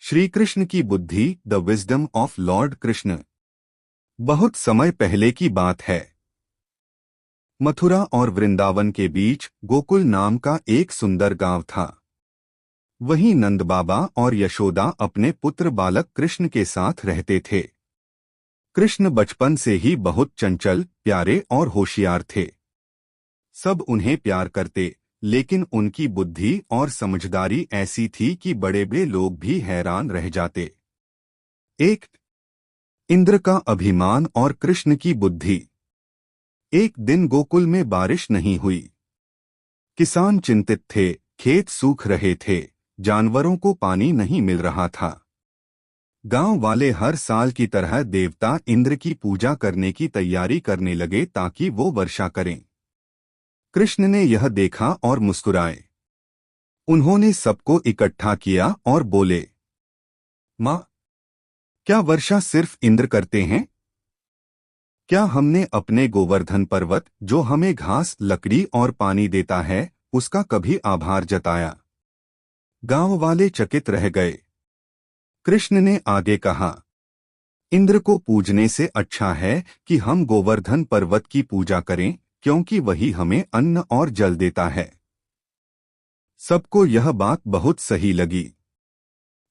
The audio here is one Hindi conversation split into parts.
श्री कृष्ण की बुद्धि, the wisdom of Lord Krishna. बहुत समय पहले की बात है। मथुरा और वृंदावन के बीच गोकुल नाम का एक सुंदर गांव था। वहीं नंद बाबा और यशोदा अपने पुत्र बालक कृष्ण के साथ रहते थे। कृष्ण बचपन से ही बहुत चंचल, प्यारे और होशियार थे। सब उन्हें प्यार करते, लेकिन उनकी बुद्धि और समझदारी ऐसी थी कि बड़े बड़े लोग भी हैरान रह जाते। एक, इंद्र का अभिमान और कृष्ण की बुद्धि। एक दिन गोकुल में बारिश नहीं हुई। किसान चिंतित थे, खेत सूख रहे थे, जानवरों को पानी नहीं मिल रहा था। गांव वाले हर साल की तरह देवता इंद्र की पूजा करने की तैयारी करने लगे ताकि वो वर्षा करें। कृष्ण ने यह देखा और मुस्कुराए। उन्होंने सबको इकट्ठा किया और बोले, माँ, क्या वर्षा सिर्फ इंद्र करते हैं? क्या हमने अपने गोवर्धन पर्वत, जो हमें घास, लकड़ी और पानी देता है, उसका कभी आभार जताया? गांव वाले चकित रह गए। कृष्ण ने आगे कहा, इंद्र को पूजने से अच्छा है कि हम गोवर्धन पर्वत की पूजा करें, क्योंकि वही हमें अन्न और जल देता है। सबको यह बात बहुत सही लगी।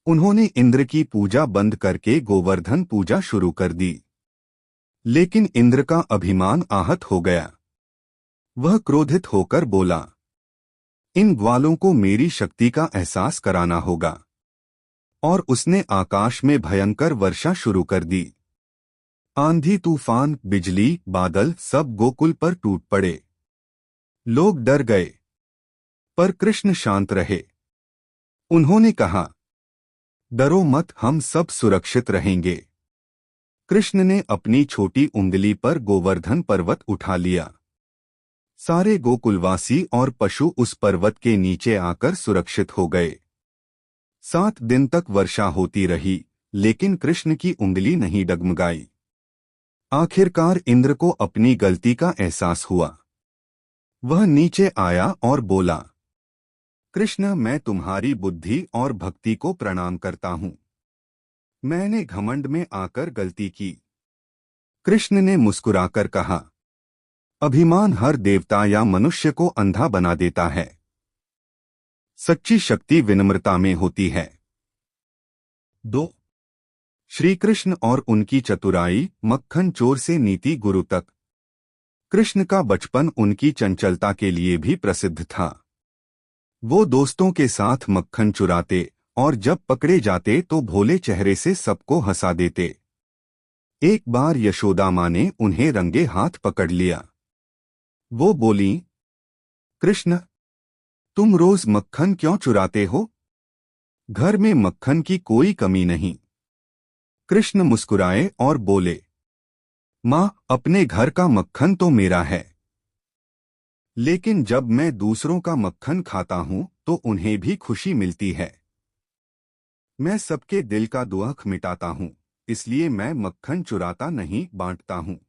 उन्होंने इंद्र की पूजा बंद करके गोवर्धन पूजा शुरू कर दी। लेकिन इंद्र का अभिमान आहत हो गया। वह क्रोधित होकर बोला, इन ग्वालों को मेरी शक्ति का एहसास कराना होगा। और उसने आकाश में भयंकर वर्षा शुरू कर दी। आंधी, तूफान, बिजली, बादल सब गोकुल पर टूट पड़े। लोग डर गए, पर कृष्ण शांत रहे। उन्होंने कहा, डरो मत, हम सब सुरक्षित रहेंगे। कृष्ण ने अपनी छोटी उंगली पर गोवर्धन पर्वत उठा लिया। सारे गोकुलवासी और पशु उस पर्वत के नीचे आकर सुरक्षित हो गए। 7 दिन तक वर्षा होती रही, लेकिन कृष्ण की उंगली नहीं डगमगाई। आखिरकार इंद्र को अपनी गलती का एहसास हुआ। वह नीचे आया और बोला, कृष्ण, मैं तुम्हारी बुद्धि और भक्ति को प्रणाम करता हूँ। मैंने घमंड में आकर गलती की। कृष्ण ने मुस्कुराकर कहा, अभिमान हर देवता या मनुष्य को अंधा बना देता है। सच्ची शक्ति विनम्रता में होती है। 2. श्री कृष्ण और उनकी चतुराई, मक्खन चोर से नीति गुरु तक। कृष्ण का बचपन उनकी चंचलता के लिए भी प्रसिद्ध था। वो दोस्तों के साथ मक्खन चुराते और जब पकड़े जाते तो भोले चेहरे से सबको हंसा देते। एक बार यशोदा माँ ने उन्हें रंगे हाथ पकड़ लिया। वो बोली, कृष्ण, तुम रोज मक्खन क्यों चुराते हो? घर में मक्खन की कोई कमी नहीं। कृष्ण मुस्कुराए और बोले, माँ, अपने घर का मक्खन तो मेरा है, लेकिन जब मैं दूसरों का मक्खन खाता हूँ तो उन्हें भी खुशी मिलती है। मैं सबके दिल का दुख मिटाता हूँ, इसलिए मैं मक्खन चुराता नहीं, बांटता हूँ।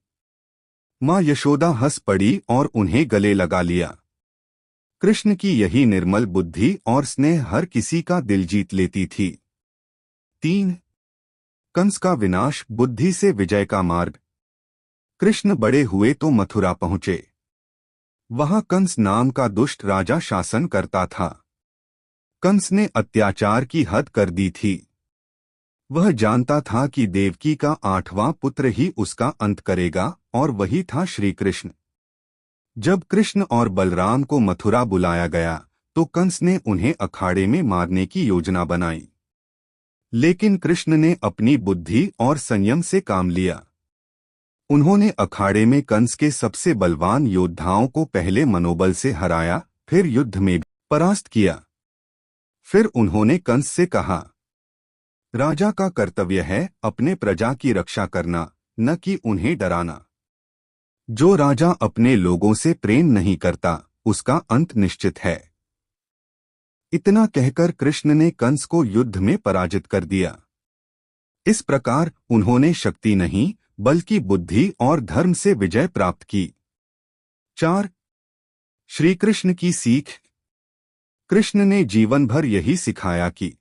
माँ यशोदा हंस पड़ी और उन्हें गले लगा लिया। कृष्ण की यही निर्मल बुद्धि और स्नेह हर किसी का दिल जीत लेती थी। 3. कंस का विनाश, बुद्धि से विजय का मार्ग। कृष्ण बड़े हुए तो मथुरा पहुंचे। वहां कंस नाम का दुष्ट राजा शासन करता था। कंस ने अत्याचार की हद कर दी थी। वह जानता था कि देवकी का 8वां पुत्र ही उसका अंत करेगा, और वही था श्री कृष्ण। जब कृष्ण और बलराम को मथुरा बुलाया गया तो कंस ने उन्हें अखाड़े में मारने की योजना बनाई। लेकिन कृष्ण ने अपनी बुद्धि और संयम से काम लिया। उन्होंने अखाड़े में कंस के सबसे बलवान योद्धाओं को पहले मनोबल से हराया, फिर युद्ध में भी परास्त किया। फिर उन्होंने कंस से कहा, राजा का कर्तव्य है अपने प्रजा की रक्षा करना, न कि उन्हें डराना। जो राजा अपने लोगों से प्रेम नहीं करता, उसका अंत निश्चित है। इतना कहकर कृष्ण ने कंस को युद्ध में पराजित कर दिया। इस प्रकार उन्होंने शक्ति नहीं, बल्कि बुद्धि और धर्म से विजय प्राप्त की। 4. श्री कृष्ण की सीख। कृष्ण ने जीवन भर यही सिखाया कि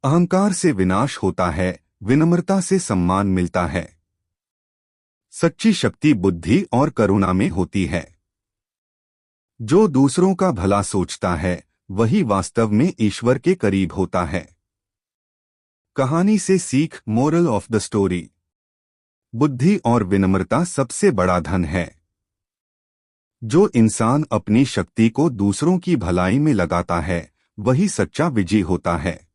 अहंकार से विनाश होता है, विनम्रता से सम्मान मिलता है। सच्ची शक्ति बुद्धि और करुणा में होती है। जो दूसरों का भला सोचता है वही वास्तव में ईश्वर के करीब होता है। कहानी से सीख, मोरल ऑफ द स्टोरी। बुद्धि और विनम्रता सबसे बड़ा धन है। जो इंसान अपनी शक्ति को दूसरों की भलाई में लगाता है वही सच्चा विजयी होता है।